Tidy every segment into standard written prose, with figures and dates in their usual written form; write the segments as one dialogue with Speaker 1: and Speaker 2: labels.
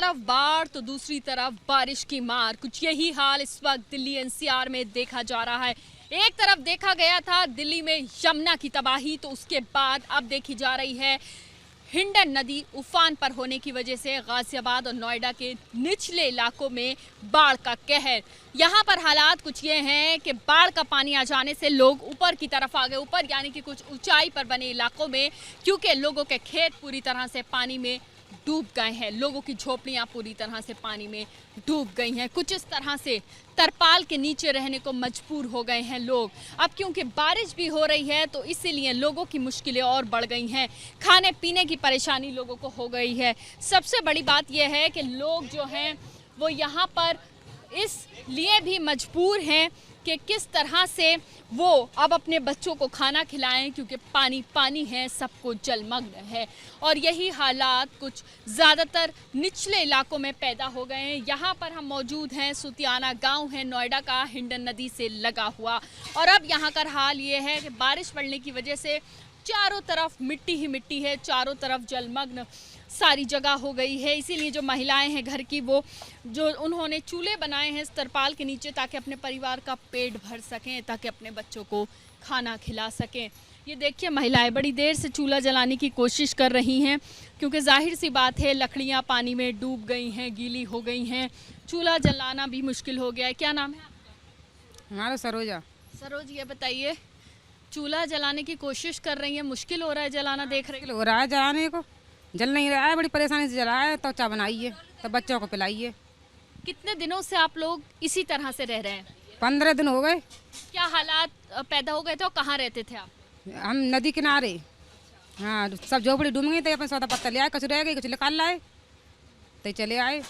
Speaker 1: तरफ बाढ़ तो दूसरी तरफ बारिश की मार। कुछ यही हाल इस वक्त दिल्ली एनसीआर में देखा जा रहा है। एक तरफ देखा गया था दिल्ली में यमुना की तबाही, तो उसके बाद अब देखी जा रही है हिंडन नदी उफान पर होने की वजह से गाजियाबाद और नोएडा के निचले इलाकों में बाढ़ का कहर। यहाँ पर हालात कुछ ये हैं कि बाढ़ का पानी आ जाने से लोग ऊपर की तरफ आ गए, ऊपर यानी कि कुछ ऊंचाई पर बने इलाकों में, क्योंकि लोगों के खेत पूरी तरह से पानी में डूब गए हैं। लोगों की झोपड़ियां पूरी तरह से पानी में डूब गई हैं। कुछ इस तरह से तरपाल के नीचे रहने को मजबूर हो गए हैं लोग। अब क्योंकि बारिश भी हो रही है तो इसीलिए लोगों की मुश्किलें और बढ़ गई हैं। खाने पीने की परेशानी लोगों को हो गई है। सबसे बड़ी बात यह है कि लोग जो हैं वो यहाँ पर इसलिए भी मजबूर हैं कि किस तरह से वो अब अपने बच्चों को खाना खिलाएं, क्योंकि पानी पानी है, सबको जलमग्न है। और यही हालात कुछ ज़्यादातर निचले इलाकों में पैदा हो गए हैं। यहाँ पर हम मौजूद हैं, सुतियाना गांव है नोएडा का, हिंडन नदी से लगा हुआ। और अब यहाँ का हाल ये है कि बारिश पड़ने की वजह से चारों तरफ मिट्टी ही मिट्टी है, चारों तरफ जलमग्न सारी जगह हो गई है। इसीलिए जो महिलाएं हैं घर की, वो जो उन्होंने चूल्हे बनाए हैं इस तरपाल के नीचे ताकि अपने परिवार का पेट भर सकें, ताकि अपने बच्चों को खाना खिला सकें। ये देखिए महिलाएं बड़ी देर से चूल्हा जलाने की कोशिश कर रही हैं, क्योंकि जाहिर सी बात है लकड़ियां पानी में डूब गई हैं, गीली हो गई हैं, चूल्हा जलाना भी मुश्किल हो गया है। क्या नाम है आपका?
Speaker 2: हमारा सरोजा।
Speaker 1: सरोज, ये बताइए, चूल्हा जलाने की कोशिश कर रही है, मुश्किल हो रहा है जलाना? देख रही
Speaker 2: हो रहा है जलाने को, जल नहीं रहा है, बड़ी परेशानी से जला है। तो चाय बनाइए तो बच्चों को पिलाइए।
Speaker 1: कितने दिनों से आप लोग इसी तरह से रह रहे हैं?
Speaker 2: 15 दिन हो गए।
Speaker 1: क्या हालात पैदा हो गए थे और कहाँ रहते थे आप?
Speaker 2: हम नदी किनारे, हाँ, सब झोपड़ी डूब गई। तो अपन सौदा पत्ता ले आए, कुछ रह गई, कुछ निकाल लाए तो चले आए,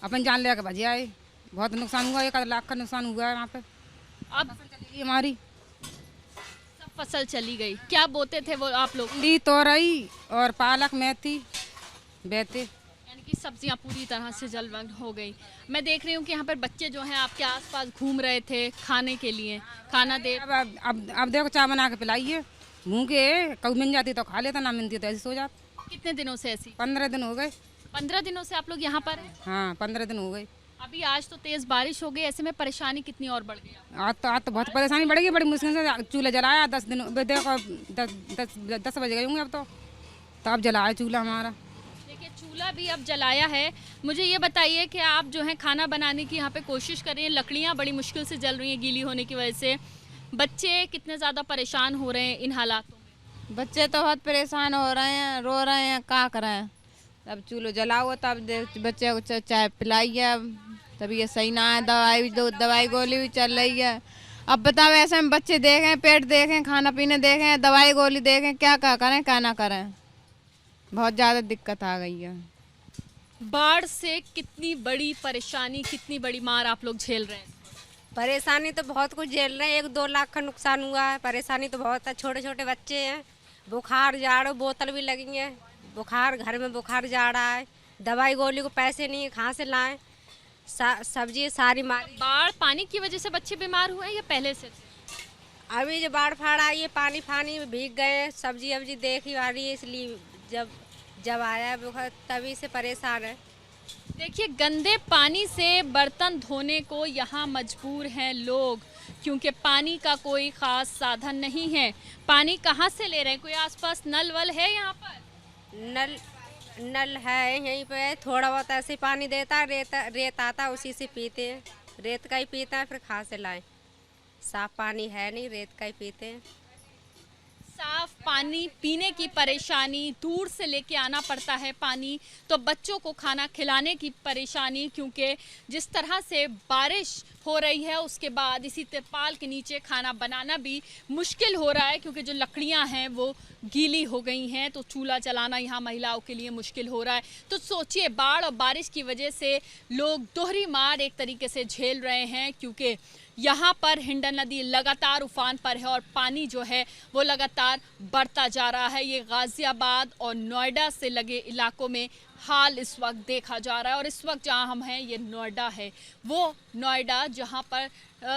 Speaker 2: अपन जान ले भजे आए। बहुत नुकसान हुआ, 1 लाख का नुकसान हुआ है वहाँ पे।
Speaker 1: अब
Speaker 2: चली गई हमारी
Speaker 1: फसल चली गई। क्या बोते थे वो आप लोग?
Speaker 2: ली, तोरई और पालक, मेथी, बेते,
Speaker 1: यानी कि सब्जियां पूरी तरह से जलमग्न हो गई। मैं देख रही हूँ कि यहाँ पर बच्चे जो हैं आपके आसपास घूम रहे थे खाने के लिए, खाना दे।
Speaker 2: अब देखो चाय बना के पिलाइए। भूखे कभी मिल जाती तो खा लेता, ना मिलती तो ऐसे सो जाता।
Speaker 1: कितने दिनों से ऐसी?
Speaker 2: 15 दिन हो गए।
Speaker 1: 15 दिनों से आप लोग यहाँ पर हैं?
Speaker 2: हाँ, 15 दिन हो गए।
Speaker 1: अभी आज तो तेज बारिश हो गई, ऐसे में परेशानी कितनी और बढ़ गई?
Speaker 2: आज तो बहुत परेशानी बढ़ गई। बड़ी मुश्किल से चूल्हा जलाया। 10 दिन देखो, 10 बज गए होंगे अब तो अब जलाया चूल्हा हमारा।
Speaker 1: देखिए चूल्हा भी अब जलाया है। मुझे ये बताइए कि आप जो है खाना बनाने की यहाँ पे कोशिश कर रही हैं, लकड़ियाँ बड़ी मुश्किल से जल रही हैं गीली होने की वजह से। बच्चे कितने ज़्यादा परेशान हो रहे हैं इन हालातों में?
Speaker 3: बच्चे तो बहुत परेशान हो रहे हैं, रो रहे हैं, क्या करें। अब चूल्हा जलाओ तब बच्चे को चाय पिलाइए, तब ये सही ना है। दवाई गोली भी चल रही है। अब बताओ ऐसे में बच्चे देखें, पेट देखें, खाना पीने देखें, दवाई गोली देखें, क्या करें क्या ना करें। बहुत ज़्यादा दिक्कत आ गई है।
Speaker 1: बाढ़ से कितनी बड़ी परेशानी, कितनी बड़ी मार आप लोग झेल रहे हैं?
Speaker 4: परेशानी तो बहुत कुछ झेल रहे हैं। 1-2 लाख का नुकसान हुआ है। परेशानी तो बहुत है। छोटे छोटे बच्चे हैं, बुखार जाड़, बोतल भी लगी है, बुखार, घर में बुखार जा रहा है, दवाई गोली को पैसे नहीं है, कहाँ से लाएं। सब्जी सारी मारी।
Speaker 1: बाढ़ पानी की वजह से बच्चे बीमार हुए हैं या पहले से?
Speaker 4: अभी जो बाढ़ फाड़ आई है, पानी फानी में भीग गए, सब्जी अब्जी देखी आ रही है, इसलिए जब आया है बुखार तभी से परेशान है।
Speaker 1: देखिए गंदे पानी से बर्तन धोने को यहाँ मजबूर हैं लोग, क्योंकि पानी का कोई ख़ास साधन नहीं है। पानी कहाँ से ले रहे हैं? कोई आसपास नल वल है यहाँ पर?
Speaker 4: नल है यहीं पे, थोड़ा बहुत ऐसे पानी देता है, रेत आता, उसी से पीते हैं। रेत का ही पीता है, फिर कहाँ से लाएं। साफ पानी है नहीं, रेत का ही पीते हैं।
Speaker 1: साफ पानी पीने की परेशानी, दूर से लेके आना पड़ता है पानी, तो बच्चों को खाना खिलाने की परेशानी, क्योंकि जिस तरह से बारिश हो रही है उसके बाद इसी तिरपाल के नीचे खाना बनाना भी मुश्किल हो रहा है, क्योंकि जो लकड़ियां हैं वो गीली हो गई हैं, तो चूल्हा जलाना यहाँ महिलाओं के लिए मुश्किल हो रहा है। तो सोचिए बाढ़ और बारिश की वजह से लोग दोहरी मार एक तरीके से झेल रहे हैं, क्योंकि यहाँ पर हिंडन नदी लगातार उफान पर है और पानी जो है वो लगातार बढ़ता जा रहा है। ये गाजियाबाद और नोएडा से लगे इलाकों में हाल इस वक्त देखा जा रहा है। और इस वक्त जहां हम हैं ये नोएडा है, वो नोएडा जहां पर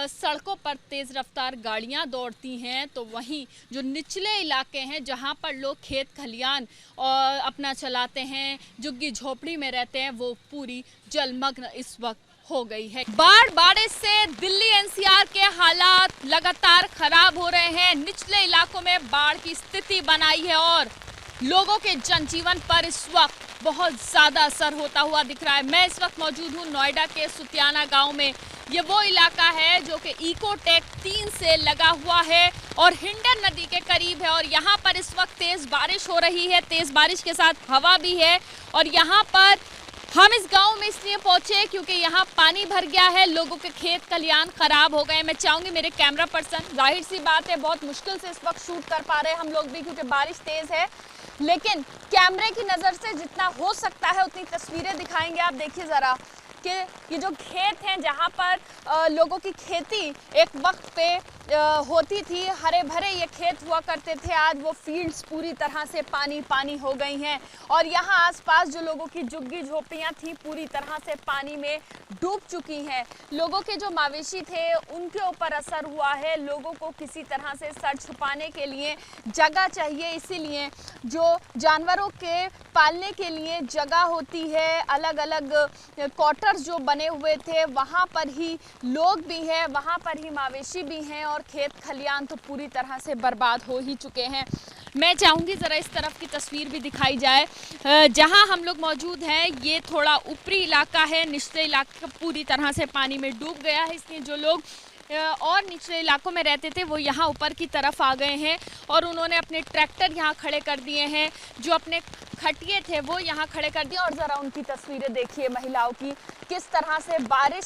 Speaker 1: सड़कों पर तेज़ रफ्तार गाड़ियां दौड़ती हैं, तो वहीं जो निचले इलाके हैं जहां पर लोग खेत खलियान और अपना चलाते हैं, झुग्गी झोपड़ी में रहते हैं, वो पूरी जलमग्न इस वक्त हो गई है। बारिश से दिल्ली एनसीआर के हालात लगातार खराब हो रहे हैं। निचले इलाकों में बाढ़ की स्थिति बनाई है और लोगों के जनजीवन पर इस वक्त बहुत ज़्यादा असर होता हुआ दिख रहा है। मैं इस वक्त मौजूद हूँ नोएडा के सुतियाना गांव में। ये वो इलाका है जो कि इकोटेक 3 से लगा हुआ है और हिंडन नदी के करीब है। और यहाँ पर इस वक्त तेज़ बारिश हो रही है, तेज़ बारिश के साथ हवा भी है। और यहाँ पर हम इस गांव में इसलिए पहुंचे क्योंकि यहाँ पानी भर गया है, लोगों के खेत खलियान खराब हो गए। मैं चाहूँगी मेरे कैमरा पर्सन, जाहिर सी बात है बहुत मुश्किल से इस वक्त शूट कर पा रहे हैं हम लोग भी क्योंकि बारिश तेज़ है, लेकिन कैमरे की नज़र से जितना हो सकता है उतनी तस्वीरें दिखाएंगे। आप देखिए ज़रा कि ये जो खेत हैं जहाँ पर लोगों की खेती एक वक्त पे होती थी, हरे भरे ये खेत हुआ करते थे, आज वो फील्ड्स पूरी तरह से पानी पानी हो गई हैं। और यहाँ आसपास जो लोगों की झुग्गी झोपड़ियाँ थी पूरी तरह से पानी में डूब चुकी हैं। लोगों के जो मवेशी थे उनके ऊपर असर हुआ है। लोगों को किसी तरह से सर छुपाने के लिए जगह चाहिए, इसीलिए जो जानवरों के पालने के लिए जगह होती है, अलग अलग क्वार्टर्स जो बने हुए थे वहाँ पर ही लोग भी हैं, वहाँ पर ही मवेशी भी हैं और खेत खलियान तो पूरी तरह से बर्बाद हो ही चुके हैं। मैं चाहूँगी ज़रा इस तरफ की तस्वीर भी दिखाई जाए जहाँ हम लोग मौजूद हैं। ये थोड़ा ऊपरी इलाका है, निचले इलाका पूरी तरह से पानी में डूब गया है, इसलिए जो लोग और निचले इलाकों में रहते थे वो यहाँ ऊपर की तरफ आ गए हैं और उन्होंने अपने ट्रैक्टर यहाँ खड़े कर दिए हैं, जो अपने खटिए थे वो यहाँ खड़े कर दिए। और ज़रा उनकी तस्वीरें देखिए महिलाओं की, किस तरह से बारिश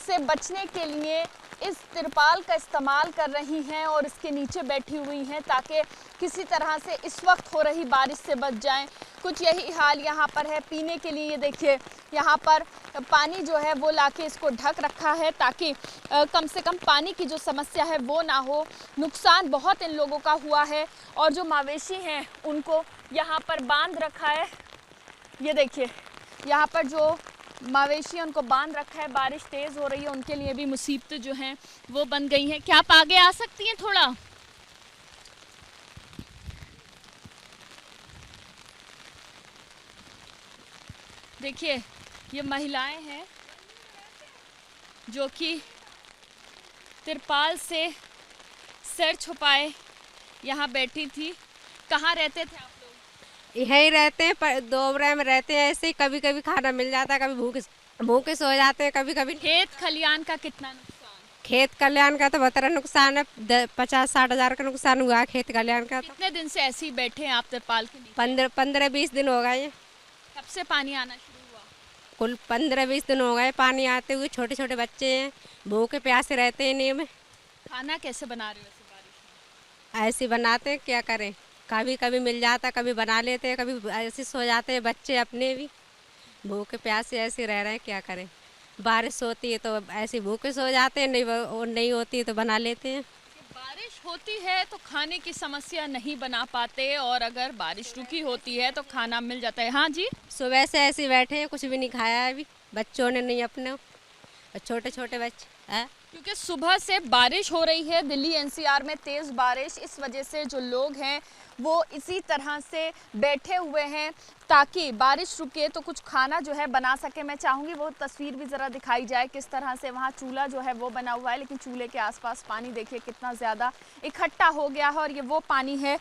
Speaker 1: से बचने के लिए इस तिरपाल का इस्तेमाल कर रही हैं और इसके नीचे बैठी हुई हैं ताकि किसी तरह से इस वक्त हो रही बारिश से बच जाएं। कुछ यही हाल यहाँ पर है। पीने के लिए ये देखिए यहाँ पर पानी जो है वो लाके इसको ढक रखा है ताकि कम से कम पानी की जो समस्या है वो ना हो। नुकसान बहुत इन लोगों का हुआ है और जो मवेशी हैं उनको यहाँ पर बांध रखा है। ये देखिए यहाँ पर जो मवेशी उनको बांध रखा है, बारिश तेज़ हो रही है, उनके लिए भी मुसीबतें जो हैं वो बन गई हैं। क्या आप आगे आ सकती हैं थोड़ा? देखिए ये महिलाएं हैं जो कि तिरपाल से सिर छुपाए यहाँ बैठी थी। कहाँ रहते थे आप लोग?
Speaker 4: यहीं रहते हैं, पर दोबरे में रहते हैं। ऐसे ही कभी कभी खाना मिल जाता है, कभी भूखे सो जाते हैं, कभी कभी।
Speaker 1: खेत खलियान का कितना नुकसान?
Speaker 4: खेत कल्याण का तो बहुत नुकसान है, 50-60 हज़ार का नुकसान हुआ है खेत कल्याण का।
Speaker 1: कितने दिन से ऐसे ही बैठे हैं आप तिरपाल के नीचे?
Speaker 4: 15-20 दिन हो गए।
Speaker 1: कब से पानी आना शुरू हुआ?
Speaker 4: कुल 15-20 दिन हो गए पानी आते हुए। छोटे छोटे बच्चे हैं, भूखे प्यासे रहते हैं इन्हीं में।
Speaker 1: खाना कैसे बना रहे हो ऐसे बारिश में?
Speaker 4: ऐसे बनाते हैं, क्या करें, कभी कभी मिल जाता, कभी बना लेते हैं, कभी ऐसे सो जाते हैं बच्चे अपने भी। भूखे प्यासे ऐसे रह रहे हैं, क्या करें। बारिश होती है तो ऐसे भूखे सो जाते हैं, नहीं होती है तो बना लेते हैं।
Speaker 1: बारिश होती है तो खाने की समस्या नहीं बना पाते और अगर बारिश रुकी होती है तो खाना मिल जाता है। हाँ जी,
Speaker 4: सुबह से ऐसे बैठे हैं, कुछ भी नहीं खाया है अभी, बच्चों ने नहीं अपने, छोटे छोटे बच्चे हैं।
Speaker 1: क्योंकि सुबह से बारिश हो रही है दिल्ली एनसीआर में, तेज़ बारिश, इस वजह से जो लोग हैं वो इसी तरह से बैठे हुए हैं ताकि बारिश रुके तो कुछ खाना जो है बना सके। मैं चाहूँगी वो तस्वीर भी ज़रा दिखाई जाए किस तरह से वहाँ चूल्हा जो है वो बना हुआ है, लेकिन चूल्हे के आसपास पानी देखिए कितना ज़्यादा इकट्ठा हो गया है। और ये वो पानी है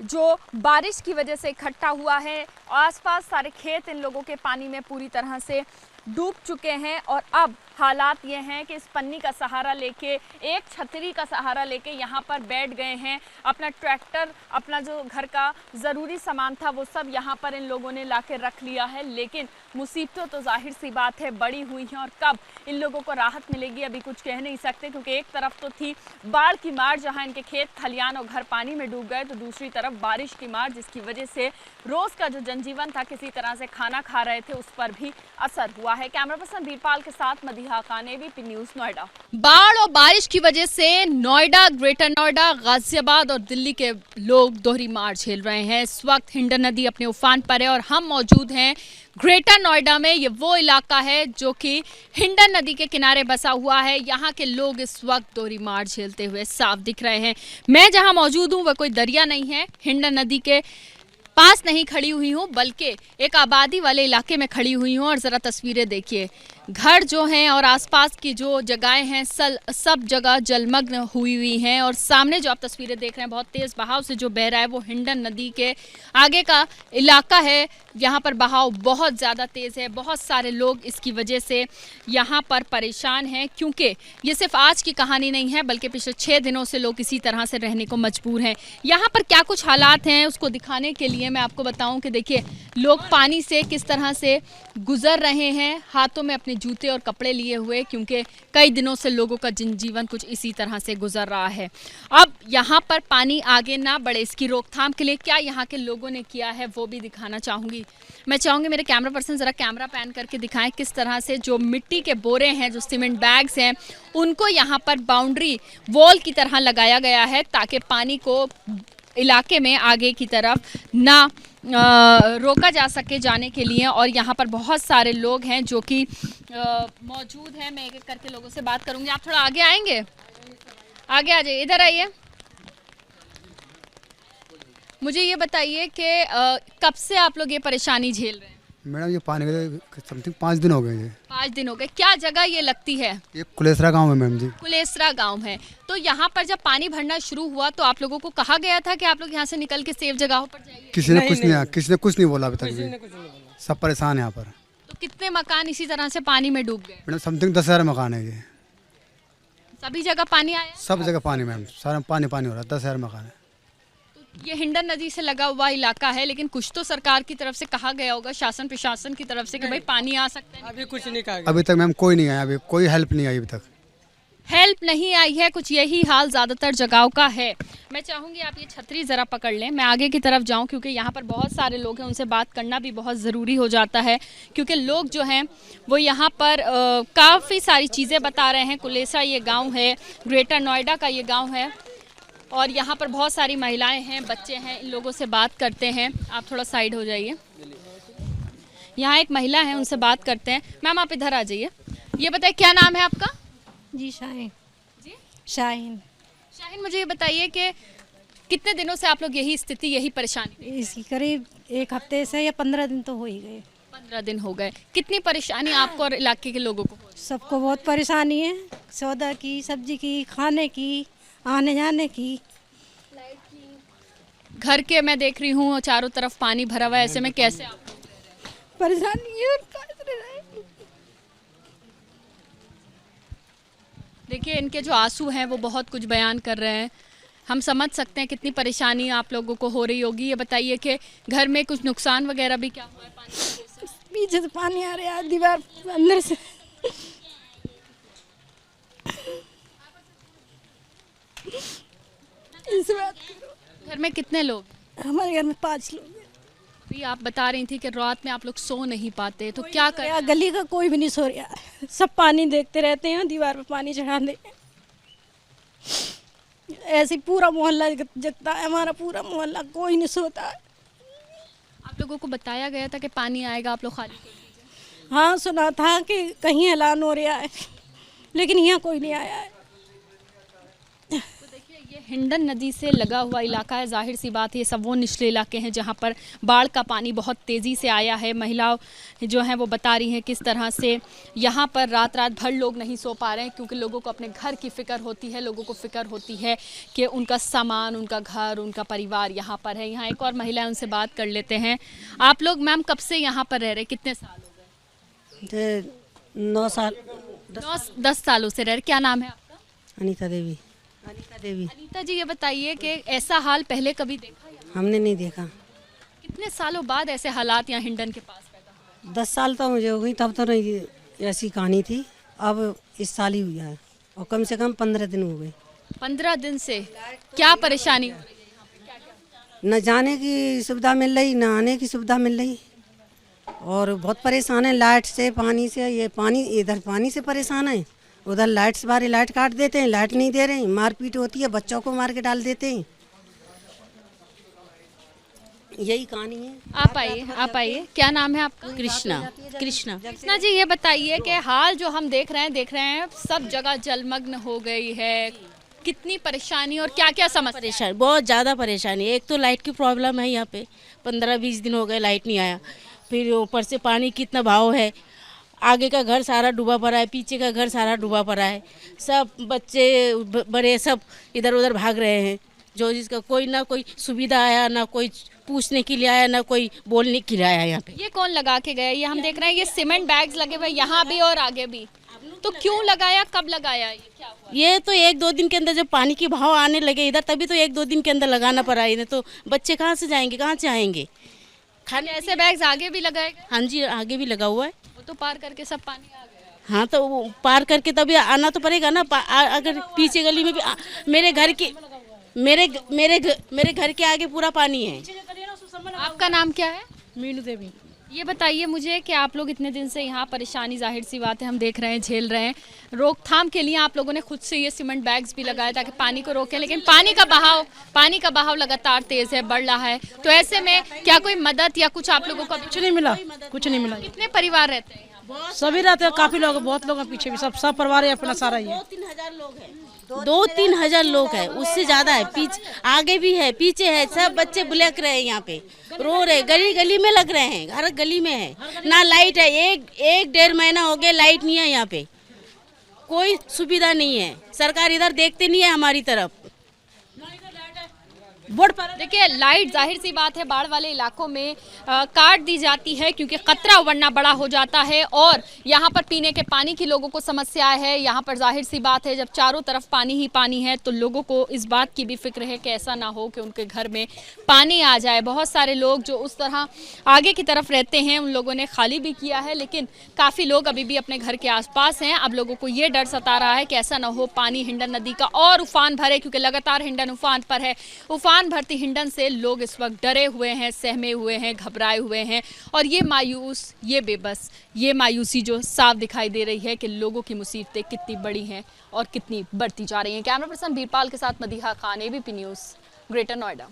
Speaker 1: जो बारिश की वजह से इकट्ठा हुआ है। आसपास सारे खेत इन लोगों के पानी में पूरी तरह से डूब चुके हैं और अब हालात ये हैं कि इस पन्नी का सहारा लेके, एक छतरी का सहारा लेके यहाँ पर बैठ गए हैं। अपना ट्रैक्टर, अपना जो घर का ज़रूरी सामान था वो सब यहाँ पर इन लोगों ने लाके रख लिया है। लेकिन मुसीबतें तो जाहिर सी बात है बड़ी हुई हैं और कब इन लोगों को राहत मिलेगी अभी कुछ कह नहीं सकते, क्योंकि एक तरफ तो थी बाढ़ की मार जहाँ इनके खेत खलियान और घर पानी में डूब गए, तो दूसरी तरफ तरफ बारिश की मार, जिसकी वजह से रोज का जो जनजीवन था, किसी तरह से खाना खा रहे थे, उस पर भी असर हुआ है। कैमरा पर्सन वीरपाल के साथ मदीहा खान, एबीपी न्यूज, नोएडा। बाढ़ और बारिश की वजह से नोएडा, ग्रेटर नोएडा, गाजियाबाद और दिल्ली के लोग दोहरी मार झेल रहे हैं। इस वक्त हिंडन नदी अपने उफान पर है और हम मौजूद हैं ग्रेटर नोएडा में। ये वो इलाका है जो कि हिंडन नदी के किनारे बसा हुआ है। यहाँ के लोग इस वक्त दोहरी मार झेलते हुए साफ दिख रहे हैं। मैं जहाँ मौजूद हूँ वह कोई दरिया नहीं है, हिंडन नदी के पास नहीं खड़ी हुई हूँ, बल्कि एक आबादी वाले इलाके में खड़ी हुई हूँ। और ज़रा तस्वीरें देखिए, घर जो हैं और आसपास की जो जगहें हैं सब जगह जलमग्न हुई हैं। और सामने जो आप तस्वीरें देख रहे हैं, बहुत तेज़ बहाव से जो बह रहा है, वो हिंडन नदी के आगे का इलाका है। यहाँ पर बहाव बहुत ज़्यादा तेज़ है। बहुत सारे लोग इसकी वजह से यहाँ पर परेशान हैं, क्योंकि ये सिर्फ आज की कहानी नहीं है, बल्कि पिछले 6 दिनों से लोग इसी तरह से रहने को मजबूर हैं। यहाँ पर क्या कुछ हालात हैं, उसको दिखाने के लिए मैं आपको बताऊं कि देखिए, लोग पानी से किस तरह से गुजर रहे हैं, हाथों में अपने जूते और कपड़े लिए हुए, क्योंकि कई दिनों से लोगों का जनजीवन कुछ इसी तरह से गुजर रहा है। अब यहाँ पर पानी आगे ना बढ़े, इसकी रोकथाम के लिए क्या यहाँ के लोगों ने किया है, वो भी दिखाना चाहूँगी। मैं चाहूँगी मेरे कैमरा पर्सन ज़रा कैमरा पैन करके दिखाएं किस तरह से जो मिट्टी के बोरे हैं, जो सीमेंट बैग्स हैं, उनको यहाँ पर बाउंड्री वॉल की तरह लगाया गया है, ताकि पानी को इलाके में आगे की तरफ ना रोका जा सके जाने के लिए। और यहाँ पर बहुत सारे लोग हैं जो कि मौजूद हैं। मैं एक एक करके लोगों से बात करूँगी। आप थोड़ा आगे आएंगे, आगे आ जाइए, इधर आइए। मुझे ये बताइए कि कब से आप लोग ये परेशानी झेल रहे हैं?
Speaker 5: मैडम ये पानी के समथिंग 5 दिन हो गए। ये
Speaker 1: 5 दिन हो गए। क्या जगह ये लगती है?
Speaker 5: ये कुलेसरा गांव है मैम जी।
Speaker 1: कुलेसरा गांव है। तो यहाँ पर जब पानी भरना शुरू हुआ तो आप लोगों को कहा गया था कि आप लोग यहाँ से निकल के सेफ जगहों पर जाइए?
Speaker 5: किसी ने कुछ नहीं बोला अभी तक भी। सब परेशान है यहाँ पर।
Speaker 1: तो कितने मकान इसी तरह से पानी में डूब गए?
Speaker 5: मैडम समथिंग 10,000 मकान है ये।
Speaker 1: सभी जगह पानी आया?
Speaker 5: सब जगह पानी मैम, सारा पानी हो रहा है। 10,000 मकान है।
Speaker 1: ये हिंडन नदी से लगा हुआ इलाका है, लेकिन कुछ तो सरकार की तरफ से कहा गया होगा, शासन प्रशासन की तरफ से, कि भाई पानी आ सकता है।
Speaker 6: अभी कुछ नहीं कहा गया।
Speaker 5: अभी तक मैम कोई नहीं आया, अभी कोई हेल्प नहीं आई अभी तक।
Speaker 1: हेल्प नहीं आई है, कुछ यही हाल ज़्यादातर जगहों का है। मैं चाहूँगी आप ये छतरी ज़रा पकड़ लें, मैं आगे की तरफ जाऊँ, क्योंकि यहाँ पर बहुत सारे लोग हैं, उनसे बात करना भी बहुत ज़रूरी हो जाता है, क्योंकि लोग जो हैं वो यहाँ पर काफ़ी सारी चीज़ें बता रहे हैं। कुलेसा ये गाँव है, ग्रेटर नोएडा का ये गाँव है, और यहाँ पर बहुत सारी महिलाएं हैं, बच्चे हैं। इन लोगों से बात करते हैं। आप थोड़ा साइड हो जाइए। यहाँ एक महिला है, उनसे बात करते हैं। मैम आप इधर आ जाइए। ये बताइए क्या नाम है आपका?
Speaker 7: जी शाहीन।
Speaker 1: जी
Speaker 7: शाहीन।
Speaker 1: शाहीन, मुझे ये बताइए कि कितने दिनों से आप लोग यही स्थिति, यही परेशानी?
Speaker 7: इसकी करीब 1 हफ्ते से या 15 दिन तो हो ही गए।
Speaker 1: 15 दिन हो गए। कितनी परेशानी आपको और इलाके के लोगों को?
Speaker 7: सबको बहुत परेशानी है, सौदा की, सब्जी की, खाने की, आने जाने की।
Speaker 1: घर के मैं देख रही हूँ चारों तरफ पानी भरा हुआ है, ऐसे में कैसे आप?
Speaker 7: परेशानी है।
Speaker 1: देखिए, इनके जो आंसू हैं वो बहुत कुछ बयान कर रहे हैं। हम समझ सकते हैं कितनी परेशानी आप लोगों को हो रही होगी। ये बताइए कि घर में कुछ नुकसान वगैरह भी क्या हुआ है पानी की वजह से?
Speaker 7: पीछे से पानी आ रहा है, दीवार अंदर से। इस बात
Speaker 1: घर में कितने लोग?
Speaker 7: हमारे घर में 5 लोग हैं।
Speaker 1: अभी आप बता रही थी कि रात में आप लोग सो नहीं पाते, तो क्या करें?
Speaker 7: यहाँ गली का कोई भी नहीं सो रहा है, सब पानी देखते रहते हैं, दीवार पे पानी चढ़ा दे। ऐसे पूरा मोहल्ला जगता है, हमारा पूरा मोहल्ला, कोई नहीं सोता है।
Speaker 1: आप लोगों को बताया गया था कि पानी आएगा, आप लोग खाली कर दीजिए।
Speaker 7: हाँ सुना था कि कहीं ऐलान हो रहा है, लेकिन यहाँ कोई नहीं आया है।
Speaker 1: तो देखिए, ये हिंडन नदी से लगा हुआ इलाका है। जाहिर सी बात है, ये सब वो निचले इलाके हैं जहाँ पर बाढ़ का पानी बहुत तेज़ी से आया है। महिलाओं जो हैं वो बता रही हैं किस तरह से यहाँ पर रात भर लोग नहीं सो पा रहे हैं, क्योंकि लोगों को अपने घर की फ़िक्र होती है। लोगों को फ़िक्र होती है कि उनका सामान, उनका घर, उनका परिवार यहाँ पर है। यहाँ एक और महिला है, उनसे बात कर लेते हैं। आप लोग मैम कब से यहाँ पर रह रहे, कितने साल हो गए?
Speaker 8: 9 साल।
Speaker 1: 10 सालों से रह रहे। क्या नाम है आपका?
Speaker 8: अनीता देवी। अनीता देवी।
Speaker 1: अनीता जी, ये बताइए कि ऐसा हाल पहले कभी देखा या?
Speaker 8: हमने नहीं देखा।
Speaker 1: कितने सालों बाद ऐसे हालात यहाँ हिंडन के पास पैदा हुए?
Speaker 8: 10 साल तो मुझे हो गई, तब तो नहीं ऐसी कहानी थी। अब इस साल ही हुआ है, और कम से कम 15 दिन हो गए।
Speaker 1: 15 दिन से क्या परेशानी हो रही है?
Speaker 8: न जाने की सुविधा मिल रही, न आने की सुविधा मिल रही, और बहुत परेशान है लाइट से, पानी से। ये पानी, इधर पानी से परेशान है, उधर लाइट से बारी लाइट काट देते हैं, लाइट नहीं दे रहे हैं, मारपीट होती है, बच्चों को मार के डाल देते हैं। यही कहानी है।
Speaker 1: आप आइए, क्या नाम है आपका?
Speaker 6: कृष्णा।
Speaker 1: कृष्णा जी, ये बताइए कि हाल जो हम देख रहे हैं सब जगह जलमग्न हो गई है, कितनी परेशानी और क्या क्या समस्या?
Speaker 6: परेशान, बहुत ज़्यादा परेशानी। एक तो लाइट की प्रॉब्लम है, यहाँ पे 15-20 दिन हो गए लाइट नहीं आया। फिर ऊपर से पानी कितना भाव है, आगे का घर सारा डूबा पड़ा है, पीछे का घर सारा डूबा पड़ा है। सब बच्चे बड़े सब इधर उधर भाग रहे हैं। जो जिसका कोई ना कोई सुविधा आया, ना कोई पूछने के लिए आया, ना कोई बोलने के लिए आया यहाँ पे।
Speaker 1: ये कौन लगा के गया? ये हम देख रहे हैं, ये सीमेंट बैग्स लगे हुए यहाँ भी और आगे भी। तो क्यों लगाया, कब लगाया, ये क्या हुआ?
Speaker 6: ये तो 1-2 दिन के अंदर जब पानी की भाव आने लगे इधर, तभी तो 1-2 दिन के अंदर लगाना पड़ा। इन्हें तो बच्चे कहाँ से जाएंगे, कहाँ से आएंगे
Speaker 1: खाने? ऐसे बैग्स आगे भी लगाए गए?
Speaker 6: हाँ जी, आगे भी लगा हुआ है।
Speaker 1: वो तो पार करके सब पानी आ गया।
Speaker 6: हाँ, तो वो पार करके तभी आना तो पड़ेगा ना। अगर पीछे गली में भी मेरे घर के आगे पूरा पानी है।
Speaker 1: आपका नाम क्या है?
Speaker 6: मीनू देवी।
Speaker 1: ये बताइए मुझे कि आप लोग इतने दिन से यहाँ परेशानी, जाहिर सी बात है हम देख रहे हैं, झेल रहे हैं, रोकथाम के लिए आप लोगों ने खुद से ये सीमेंट बैग्स भी लगाए ताकि पानी को रोकें, लेकिन पानी का बहाव लगातार तेज है, बढ़ रहा है। तो ऐसे में क्या कोई मदद या कुछ आप लोगों को
Speaker 9: कुछ नहीं मिला, कुछ नहीं मिला।
Speaker 1: कितने परिवार रहते हैं यहाँ?
Speaker 9: सभी रहते हैं, काफी लोग, बहुत लोग हैं पीछे भी, सब परिवार है अपना सारा। ये
Speaker 6: 2-3 हजार लोग हैं, उससे ज्यादा है। पीछे आगे भी है, पीछे है, सब बच्चे बुलक रहे हैं, यहाँ पे रो रहे, गली गली में लग रहे हैं, हर गली में है ना लाइट है। 1-1.5 महीना हो गया लाइट नहीं है यहाँ पे, कोई सुविधा नहीं है। सरकार इधर देखते नहीं है हमारी तरफ।
Speaker 1: देखिए, लाइट जाहिर सी बात है बाढ़ वाले इलाकों में काट दी जाती है क्योंकि खतरा वरना बड़ा हो जाता है, और यहाँ पर पीने के पानी की लोगों को समस्या है। यहाँ पर जाहिर सी बात है जब चारों तरफ पानी ही पानी है तो लोगों को इस बात की भी फिक्र है कि ऐसा ना हो कि उनके घर में पानी आ जाए। बहुत सारे लोग जो उस तरह आगे की तरफ रहते हैं उन लोगों ने खाली भी किया है, लेकिन काफ़ी लोग अभी भी अपने घर के आसपास हैं। अब लोगों को ये डर सता रहा है कि ऐसा ना हो पानी हिंडन नदी का और उफान भरे, क्योंकि लगातार हिंडन उफान पर है। उफान भरती हिंडन से लोग इस वक्त डरे हुए हैं, सहमे हुए हैं, घबराए हुए हैं, और ये मायूस, ये बेबस, ये मायूसी जो साफ दिखाई दे रही है कि लोगों की मुसीबतें कितनी बड़ी हैं और कितनी बढ़ती जा रही हैं। कैमरा पर्सन वीरपाल के साथ Madiha Khan, ABP news, greater Noida.